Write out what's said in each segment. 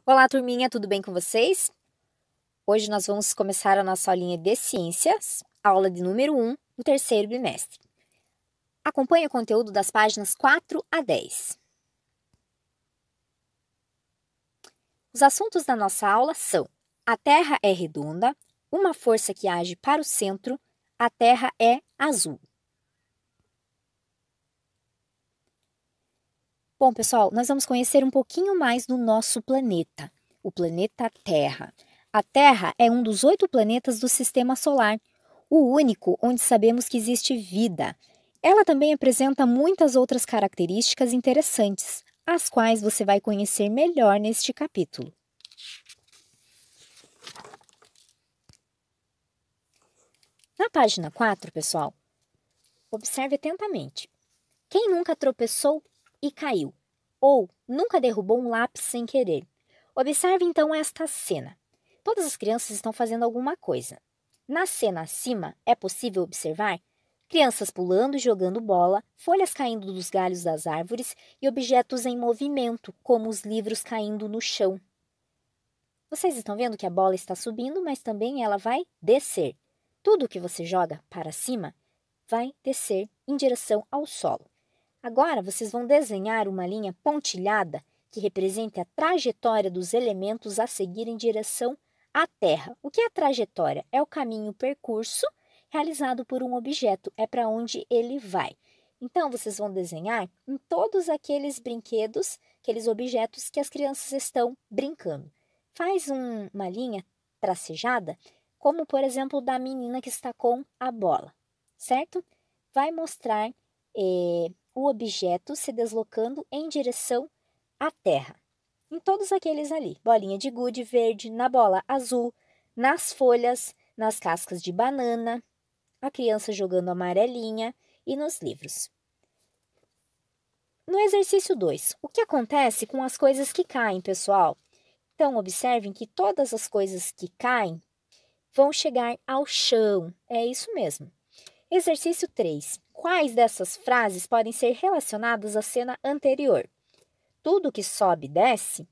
Olá, turminha, tudo bem com vocês? Hoje nós vamos começar a nossa aulinha de ciências, aula de número 1, do terceiro bimestre. Acompanhe o conteúdo das páginas 4 a 10. Os assuntos da nossa aula são: a Terra é redonda, uma força que age para o centro, a Terra é azul. Bom, pessoal, nós vamos conhecer um pouquinho mais do nosso planeta, o planeta Terra. A Terra é um dos 8 planetas do Sistema Solar, o único onde sabemos que existe vida. Ela também apresenta muitas outras características interessantes, as quais você vai conhecer melhor neste capítulo. Na página 4, pessoal, observe atentamente. Quem nunca tropeçou e caiu? Ou nunca derrubou um lápis sem querer? Observe então esta cena. Todas as crianças estão fazendo alguma coisa. Na cena acima, é possível observar crianças pulando e jogando bola, folhas caindo dos galhos das árvores e objetos em movimento, como os livros caindo no chão. Vocês estão vendo que a bola está subindo, mas também ela vai descer. Tudo que você joga para cima vai descer em direção ao solo. Agora, vocês vão desenhar uma linha pontilhada que represente a trajetória dos elementos a seguir em direção à Terra. O que é a trajetória? É o caminho percurso realizado por um objeto, é para onde ele vai. Então, vocês vão desenhar em todos aqueles brinquedos, aqueles objetos que as crianças estão brincando. Faz uma linha tracejada, como, por exemplo, da menina que está com a bola, certo? Vai mostrar o objeto se deslocando em direção à Terra. Em todos aqueles ali, bolinha de gude verde, na bola azul, nas folhas, nas cascas de banana, a criança jogando amarelinha e nos livros. No exercício 2, o que acontece com as coisas que caem, pessoal? Então, observem que todas as coisas que caem vão chegar ao chão. É isso mesmo. Exercício 3. Quais dessas frases podem ser relacionadas à cena anterior? Tudo que sobe desce,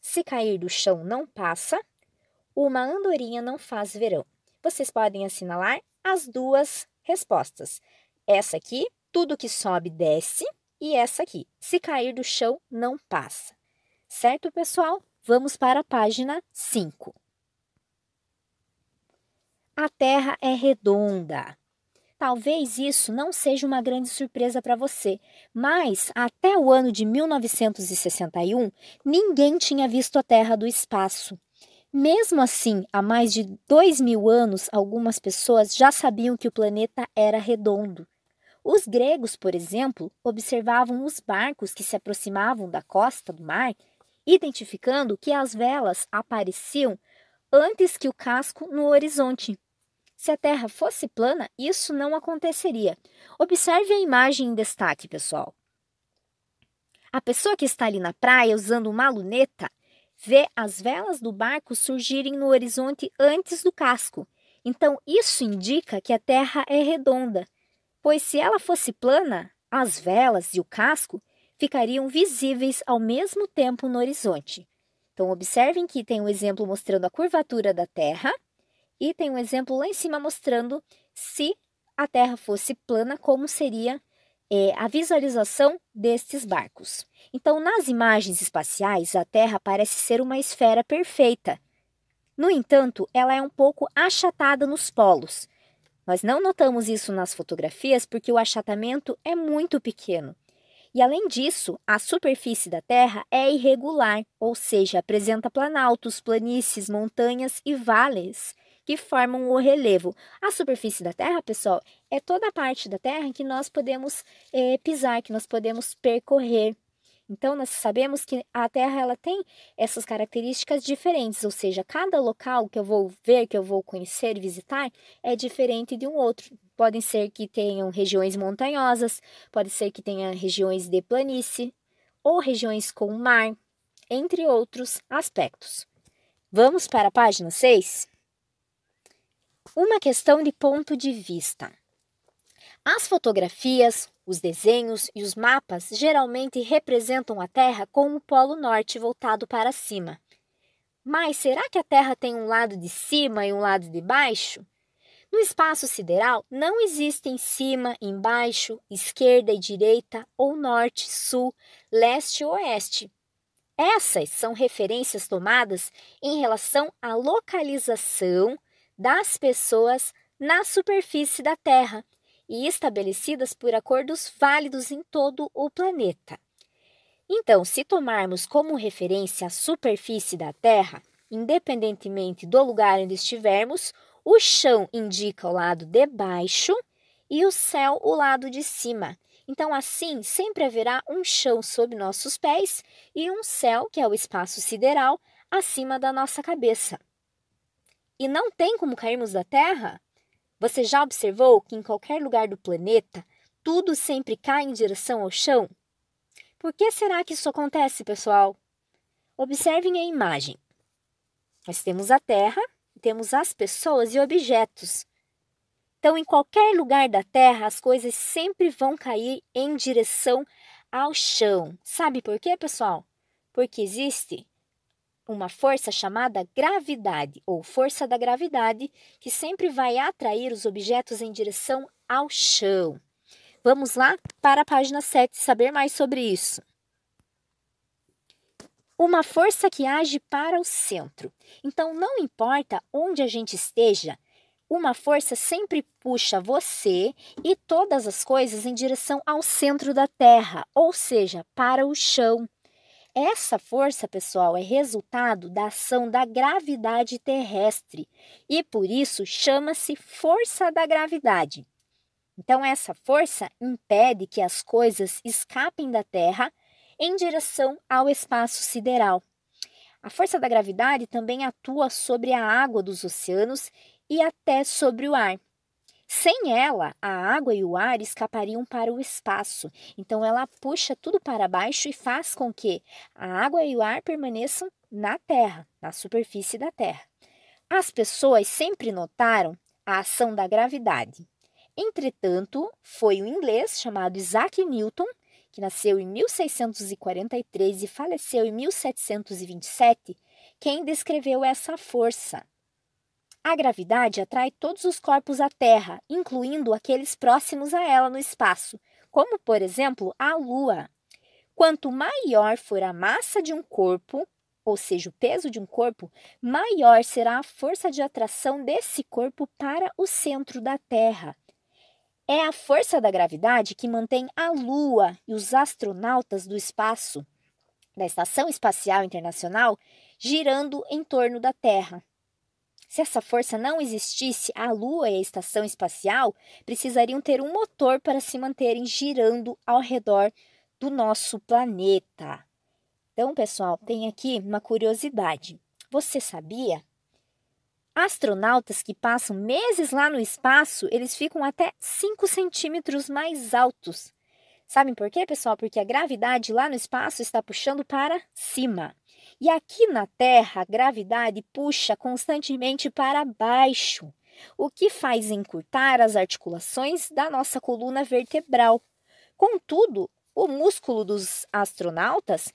se cair do chão não passa, uma andorinha não faz verão. Vocês podem assinalar as duas respostas. Essa aqui, tudo que sobe desce, e essa aqui, se cair do chão não passa. Certo, pessoal? Vamos para a página 5. A Terra é redonda. Talvez isso não seja uma grande surpresa para você, mas até o ano de 1961, ninguém tinha visto a Terra do espaço. Mesmo assim, há mais de 2.000 anos, algumas pessoas já sabiam que o planeta era redondo. Os gregos, por exemplo, observavam os barcos que se aproximavam da costa do mar, identificando que as velas apareciam antes que o casco no horizonte. Se a Terra fosse plana, isso não aconteceria. Observe a imagem em destaque, pessoal. A pessoa que está ali na praia usando uma luneta vê as velas do barco surgirem no horizonte antes do casco. Então, isso indica que a Terra é redonda, pois se ela fosse plana, as velas e o casco ficariam visíveis ao mesmo tempo no horizonte. Então, observem que tem um exemplo mostrando a curvatura da Terra, e tem um exemplo lá em cima mostrando se a Terra fosse plana, como seria a visualização destes barcos. Então, nas imagens espaciais, a Terra parece ser uma esfera perfeita. No entanto, ela é um pouco achatada nos polos. Nós não notamos isso nas fotografias porque o achatamento é muito pequeno. E, além disso, a superfície da Terra é irregular, ou seja, apresenta planaltos, planícies, montanhas e vales que formam o relevo. A superfície da Terra, pessoal, é toda a parte da Terra que nós podemos pisar, que nós podemos percorrer. Então, nós sabemos que a Terra ela tem essas características diferentes, ou seja, cada local que eu vou ver, que eu vou conhecer e visitar, é diferente de um outro. Podem ser que tenham regiões montanhosas, pode ser que tenha regiões de planície, ou regiões com mar, entre outros aspectos. Vamos para a página 6? Uma questão de ponto de vista. As fotografias, os desenhos e os mapas geralmente representam a Terra com o polo norte voltado para cima. Mas será que a Terra tem um lado de cima e um lado de baixo? No espaço sideral, não existem cima, embaixo, esquerda e direita, ou norte, sul, leste ou oeste. Essas são referências tomadas em relação à localização das pessoas na superfície da Terra e estabelecidas por acordos válidos em todo o planeta. Então, se tomarmos como referência a superfície da Terra, independentemente do lugar onde estivermos, o chão indica o lado de baixo e o céu o lado de cima. Então, assim, sempre haverá um chão sob nossos pés e um céu, que é o espaço sideral, acima da nossa cabeça. E não tem como cairmos da Terra? Você já observou que em qualquer lugar do planeta, tudo sempre cai em direção ao chão? Por que será que isso acontece, pessoal? Observem a imagem. Nós temos a Terra, temos as pessoas e objetos. Então, em qualquer lugar da Terra, as coisas sempre vão cair em direção ao chão. Sabe por quê, pessoal? Porque existe uma força chamada gravidade, ou força da gravidade, que sempre vai atrair os objetos em direção ao chão. Vamos lá para a página 7 saber mais sobre isso. Uma força que age para o centro. Então, não importa onde a gente esteja, uma força sempre puxa você e todas as coisas em direção ao centro da Terra, ou seja, para o chão. Essa força, pessoal, é resultado da ação da gravidade terrestre e, por isso, chama-se força da gravidade. Então, essa força impede que as coisas escapem da Terra em direção ao espaço sideral. A força da gravidade também atua sobre a água dos oceanos e até sobre o ar. Sem ela, a água e o ar escapariam para o espaço. Então, ela puxa tudo para baixo e faz com que a água e o ar permaneçam na Terra, na superfície da Terra. As pessoas sempre notaram a ação da gravidade. Entretanto, foi o inglês chamado Isaac Newton, que nasceu em 1643 e faleceu em 1727, quem descreveu essa força. A gravidade atrai todos os corpos à Terra, incluindo aqueles próximos a ela no espaço, como, por exemplo, a Lua. Quanto maior for a massa de um corpo, ou seja, o peso de um corpo, maior será a força de atração desse corpo para o centro da Terra. É a força da gravidade que mantém a Lua e os astronautas do espaço, da Estação Espacial Internacional, girando em torno da Terra. Se essa força não existisse, a Lua e a Estação Espacial precisariam ter um motor para se manterem girando ao redor do nosso planeta. Então, pessoal, tem aqui uma curiosidade. Você sabia? Astronautas que passam meses lá no espaço, eles ficam até 5 centímetros mais altos. Sabem por quê, pessoal? Porque a gravidade lá no espaço está puxando para cima. E aqui na Terra, a gravidade puxa constantemente para baixo, o que faz encurtar as articulações da nossa coluna vertebral. Contudo, o músculo dos astronautas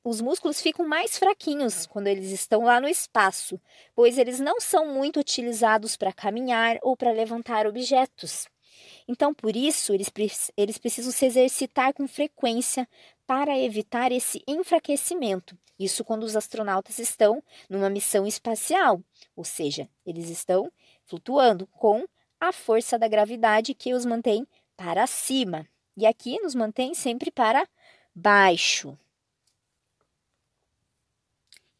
os músculos ficam mais fraquinhos quando eles estão lá no espaço, pois eles não são muito utilizados para caminhar ou para levantar objetos. Então, por isso, eles precisam se exercitar com frequência para evitar esse enfraquecimento. Isso quando os astronautas estão numa missão espacial, ou seja, eles estão flutuando com a força da gravidade que os mantém para cima. E aqui nos mantém sempre para baixo.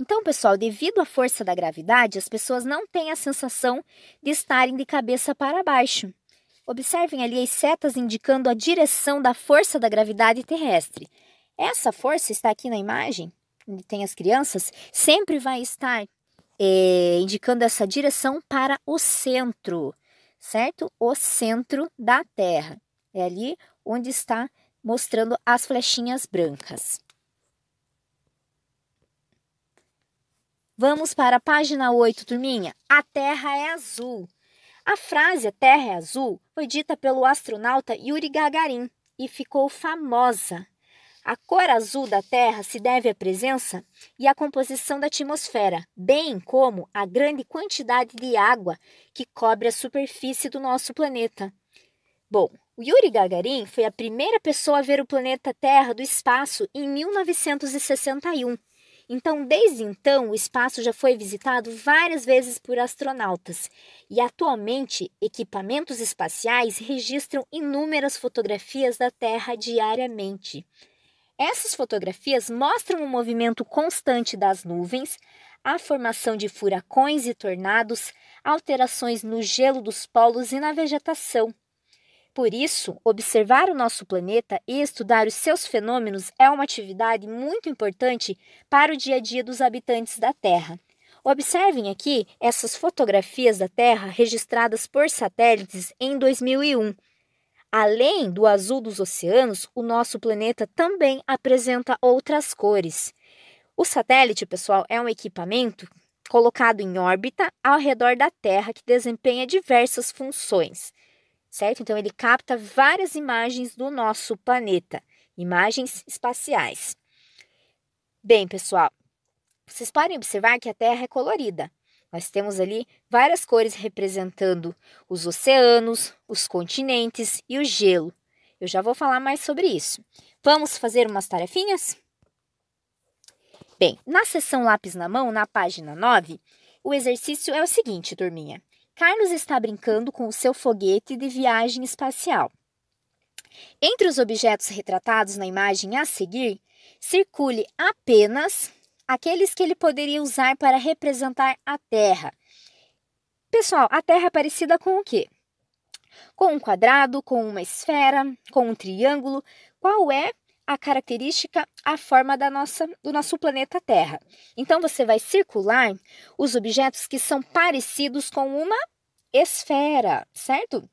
Então, pessoal, devido à força da gravidade, as pessoas não têm a sensação de estarem de cabeça para baixo. Observem ali as setas indicando a direção da força da gravidade terrestre. Essa força está aqui na imagem, onde tem as crianças, sempre vai estar indicando essa direção para o centro, certo? O centro da Terra. É ali onde está mostrando as flechinhas brancas. Vamos para a página 8, turminha. A Terra é azul. A frase "a Terra é azul" foi dita pelo astronauta Yuri Gagarin e ficou famosa. A cor azul da Terra se deve à presença e à composição da atmosfera, bem como à grande quantidade de água que cobre a superfície do nosso planeta. Bom, o Yuri Gagarin foi a primeira pessoa a ver o planeta Terra do espaço em 1961. Então, desde então, o espaço já foi visitado várias vezes por astronautas e, atualmente, equipamentos espaciais registram inúmeras fotografias da Terra diariamente. Essas fotografias mostram o movimento constante das nuvens, a formação de furacões e tornados, alterações no gelo dos polos e na vegetação. Por isso, observar o nosso planeta e estudar os seus fenômenos é uma atividade muito importante para o dia a dia dos habitantes da Terra. Observem aqui essas fotografias da Terra registradas por satélites em 2001. Além do azul dos oceanos, o nosso planeta também apresenta outras cores. O satélite, pessoal, é um equipamento colocado em órbita ao redor da Terra que desempenha diversas funções. Certo? Então, ele capta várias imagens do nosso planeta, imagens espaciais. Bem, pessoal, vocês podem observar que a Terra é colorida. Nós temos ali várias cores representando os oceanos, os continentes e o gelo. Eu já vou falar mais sobre isso. Vamos fazer umas tarefinhas? Bem, na seção lápis na mão, na página 9, o exercício é o seguinte, turminha. Carlos está brincando com o seu foguete de viagem espacial. Entre os objetos retratados na imagem a seguir, circule apenas aqueles que ele poderia usar para representar a Terra. Pessoal, a Terra é parecida com o quê? Com um quadrado, com uma esfera, com um triângulo. Qual é a característica, a forma do nosso planeta Terra? Então, você vai circular os objetos que são parecidos com uma esfera, certo?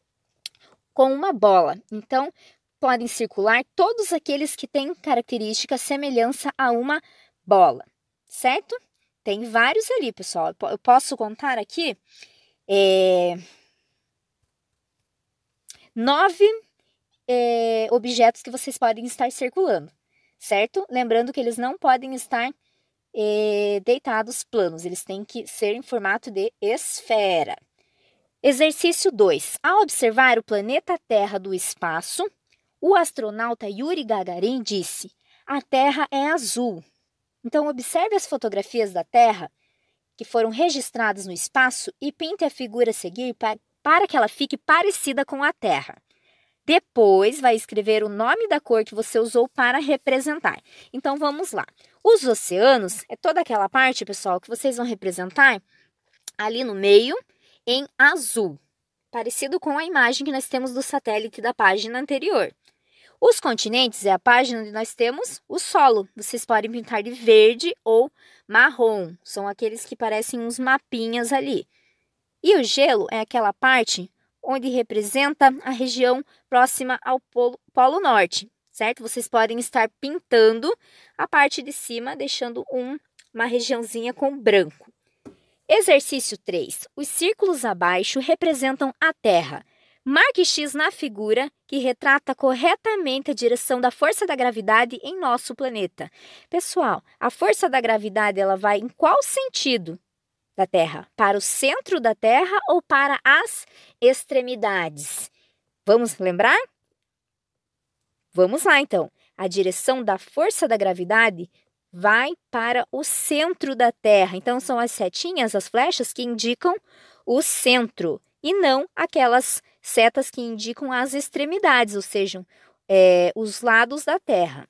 Com uma bola. Então, podem circular todos aqueles que têm característica, semelhança a uma bola, certo? Tem vários ali, pessoal. Eu posso contar aqui 9 objetos que vocês podem estar circulando, certo? Lembrando que eles não podem estar deitados planos, eles têm que ser em formato de esfera. Exercício 2. Ao observar o planeta Terra do espaço, o astronauta Yuri Gagarin disse: "A Terra é azul." Então, observe as fotografias da Terra que foram registradas no espaço e pinte a figura a seguir para que ela fique parecida com a Terra. Depois, vai escrever o nome da cor que você usou para representar. Então, vamos lá. Os oceanos é toda aquela parte, pessoal, que vocês vão representar ali no meio em azul, parecido com a imagem que nós temos do satélite da página anterior. Os continentes é a página onde nós temos o solo. Vocês podem pintar de verde ou marrom, são aqueles que parecem uns mapinhas ali. E o gelo é aquela parte onde representa a região próxima ao Polo Norte, certo? Vocês podem estar pintando a parte de cima, deixando uma regiãozinha com branco. Exercício 3. Os círculos abaixo representam a Terra. Marque X na figura que retrata corretamente a direção da força da gravidade em nosso planeta. Pessoal, a força da gravidade ela vai em qual sentido da Terra? Para o centro da Terra ou para as extremidades? Vamos lembrar? Vamos lá, então. A direção da força da gravidade vai para o centro da Terra. Então, são as setinhas, as flechas que indicam o centro e não aquelas setas que indicam as extremidades, ou seja, os lados da Terra.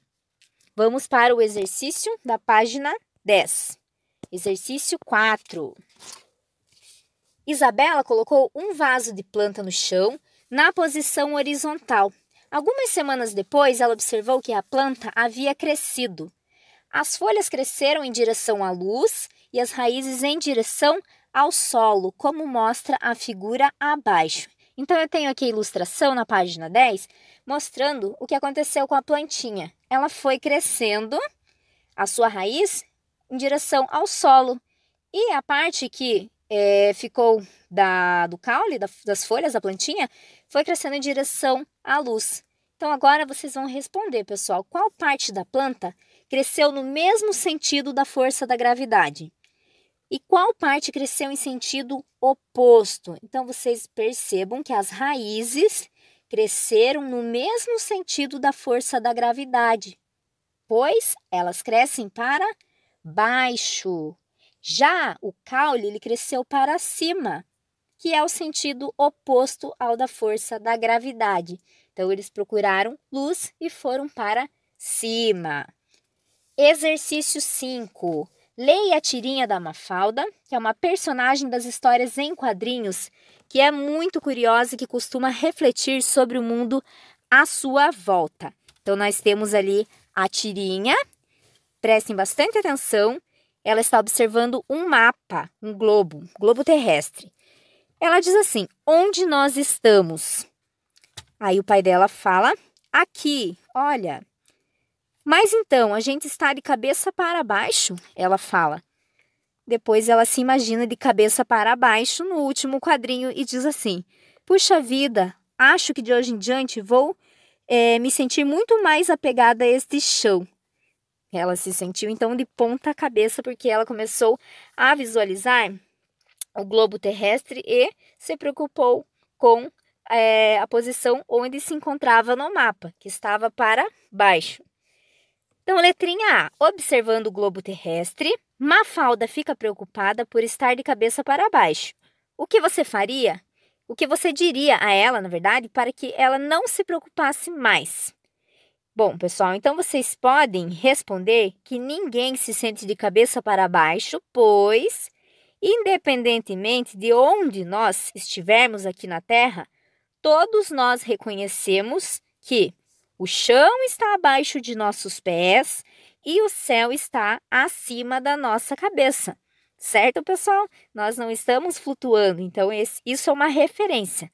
Vamos para o exercício da página 10. Exercício 4. Isabela colocou um vaso de planta no chão na posição horizontal. Algumas semanas depois, ela observou que a planta havia crescido. As folhas cresceram em direção à luz e as raízes em direção ao solo, como mostra a figura abaixo. Então, eu tenho aqui a ilustração na página 10, mostrando o que aconteceu com a plantinha. Ela foi crescendo, a sua raiz, em direção ao solo. E a parte que ficou do caule, das folhas da plantinha, foi crescendo em direção à luz. Então, agora vocês vão responder, pessoal, qual parte da planta cresceu no mesmo sentido da força da gravidade? E qual parte cresceu em sentido oposto? Então, vocês percebam que as raízes cresceram no mesmo sentido da força da gravidade, pois elas crescem para baixo. Já o caule, ele cresceu para cima, que é o sentido oposto ao da força da gravidade. Então, eles procuraram luz e foram para cima. Exercício 5. Leia a tirinha da Mafalda, que é uma personagem das histórias em quadrinhos, que é muito curiosa e que costuma refletir sobre o mundo à sua volta. Então, nós temos ali a tirinha. Prestem bastante atenção. Ela está observando um mapa, um globo terrestre. Ela diz assim: onde nós estamos? Aí o pai dela fala: aqui, olha. Mas então, a gente está de cabeça para baixo? Ela fala. Depois ela se imagina de cabeça para baixo no último quadrinho e diz assim: puxa vida, acho que de hoje em diante vou me sentir muito mais apegada a este chão. Ela se sentiu então de ponta cabeça porque ela começou a visualizar o globo terrestre e se preocupou com a posição onde se encontrava no mapa, que estava para baixo. Então, letrinha A, observando o globo terrestre, Mafalda fica preocupada por estar de cabeça para baixo. O que você faria? O que você diria a ela, na verdade, para que ela não se preocupasse mais? Bom, pessoal, então vocês podem responder que ninguém se sente de cabeça para baixo, pois, independentemente de onde nós estivermos aqui na Terra, todos nós reconhecemos que o chão está abaixo de nossos pés e o céu está acima da nossa cabeça. Certo, pessoal? Nós não estamos flutuando, então isso é uma referência.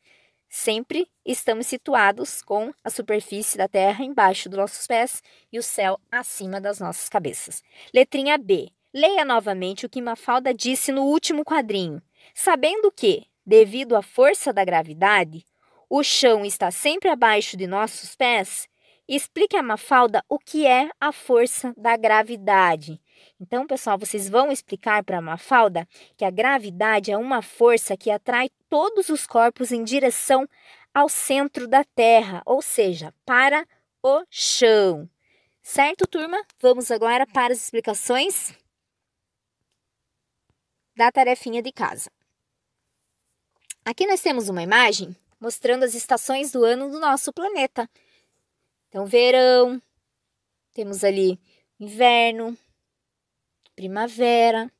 Sempre estamos situados com a superfície da Terra embaixo dos nossos pés e o céu acima das nossas cabeças. Letrinha B. Leia novamente o que Mafalda disse no último quadrinho. Sabendo que, devido à força da gravidade, o chão está sempre abaixo de nossos pés, explique a Mafalda o que é a força da gravidade. Então, pessoal, vocês vão explicar para a Mafalda que a gravidade é uma força que atrai todos os corpos em direção ao centro da Terra, ou seja, para o chão. Certo, turma? Vamos agora para as explicações da tarefinha de casa. Aqui nós temos uma imagem mostrando as estações do ano do nosso planeta. Então, verão, temos ali inverno, primavera,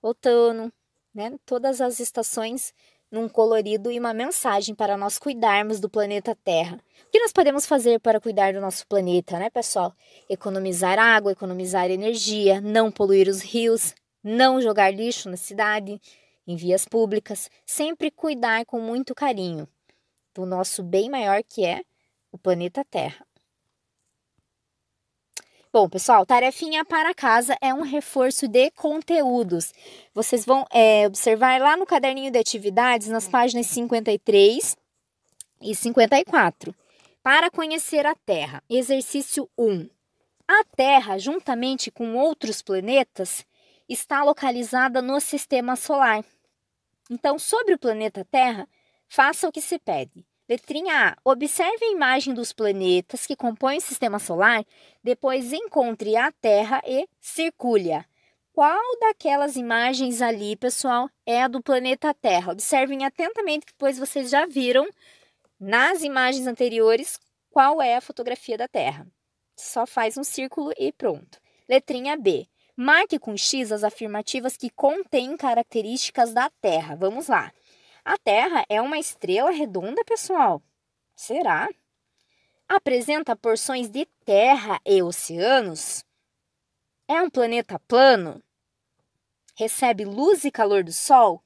outono, né? Todas as estações num colorido e uma mensagem para nós cuidarmos do planeta Terra. O que nós podemos fazer para cuidar do nosso planeta, né, pessoal? Economizar água, economizar energia, não poluir os rios, não jogar lixo na cidade, em vias públicas, sempre cuidar com muito carinho do nosso bem maior que é o planeta Terra. Bom, pessoal, tarefinha para casa é um reforço de conteúdos. Vocês vão observar lá no caderninho de atividades, nas páginas 53 e 54. Para conhecer a Terra, exercício 1. A Terra, juntamente com outros planetas, está localizada no Sistema Solar. Então, sobre o planeta Terra, faça o que se pede. Letrinha A. Observe a imagem dos planetas que compõem o Sistema Solar, depois encontre a Terra e circule-a. Qual daquelas imagens ali, pessoal, é a do planeta Terra? Observem atentamente, que depois vocês já viram nas imagens anteriores qual é a fotografia da Terra. Só faz um círculo e pronto. Letrinha B. Marque com X as afirmativas que contêm características da Terra. Vamos lá. A Terra é uma estrela redonda, pessoal? Será? Apresenta porções de terra e oceanos? É um planeta plano? Recebe luz e calor do Sol?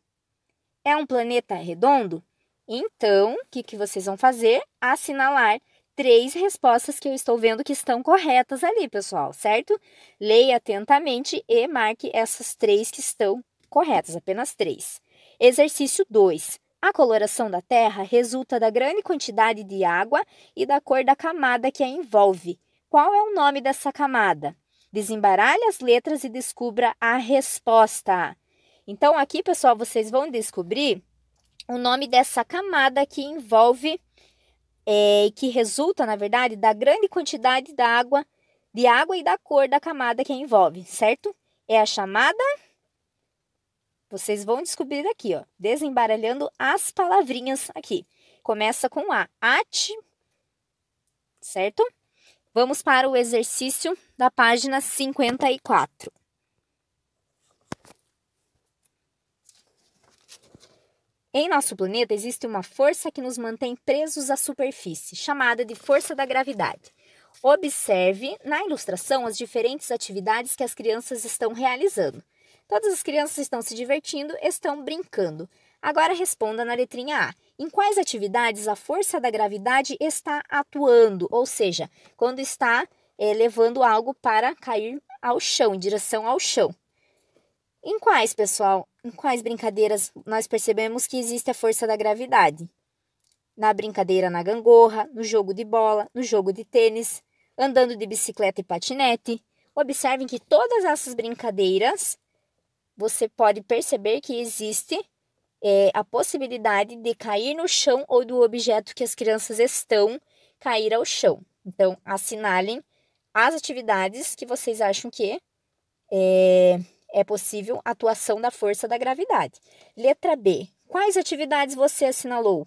É um planeta redondo? Então, o que vocês vão fazer? Assinalar 3 respostas que eu estou vendo que estão corretas ali, pessoal, certo? Leia atentamente e marque essas 3 que estão corretas, apenas 3. Exercício 2. A coloração da Terra resulta da grande quantidade de água e da cor da camada que a envolve. Qual é o nome dessa camada? Desembaralhe as letras e descubra a resposta. Então, aqui, pessoal, vocês vão descobrir o nome dessa camada que envolve, que resulta, na verdade, da grande quantidade de água e da cor da camada que a envolve, certo? É a chamada... Vocês vão descobrir aqui, ó, desembaralhando as palavrinhas aqui. Começa com A, certo? Vamos para o exercício da página 54. Em nosso planeta existe uma força que nos mantém presos à superfície, chamada de força da gravidade. Observe na ilustração as diferentes atividades que as crianças estão realizando. Todas as crianças estão se divertindo, estão brincando. Agora responda na letrinha A. Em quais atividades a força da gravidade está atuando? Ou seja, quando está levando algo para cair ao chão, em direção ao chão. Em quais, pessoal? Em quais brincadeiras nós percebemos que existe a força da gravidade? Na brincadeira na gangorra, no jogo de bola, no jogo de tênis, andando de bicicleta e patinete. Observem que todas essas brincadeiras... Você pode perceber que existe a possibilidade de cair no chão ou do objeto que as crianças estão cair ao chão. Então, assinalem as atividades que vocês acham que é possível a atuação da força da gravidade. Letra B. Quais atividades você assinalou?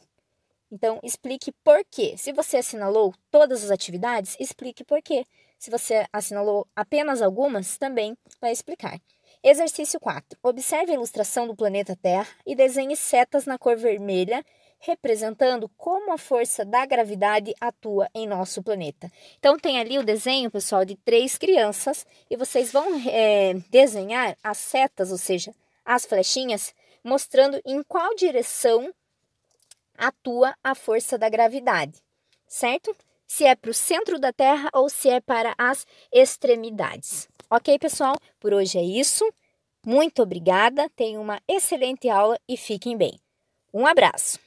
Então, explique por quê. Se você assinalou todas as atividades, explique por quê. Se você assinalou apenas algumas, também vai explicar. Exercício 4. Observe a ilustração do planeta Terra e desenhe setas na cor vermelha, representando como a força da gravidade atua em nosso planeta. Então, tem ali o desenho, pessoal, de 3 crianças e vocês vão desenhar as setas, ou seja, as flechinhas, mostrando em qual direção atua a força da gravidade, certo? Se é para o centro da Terra ou se é para as extremidades. Ok, pessoal? Por hoje é isso. Muito obrigada, tenham uma excelente aula e fiquem bem. Um abraço!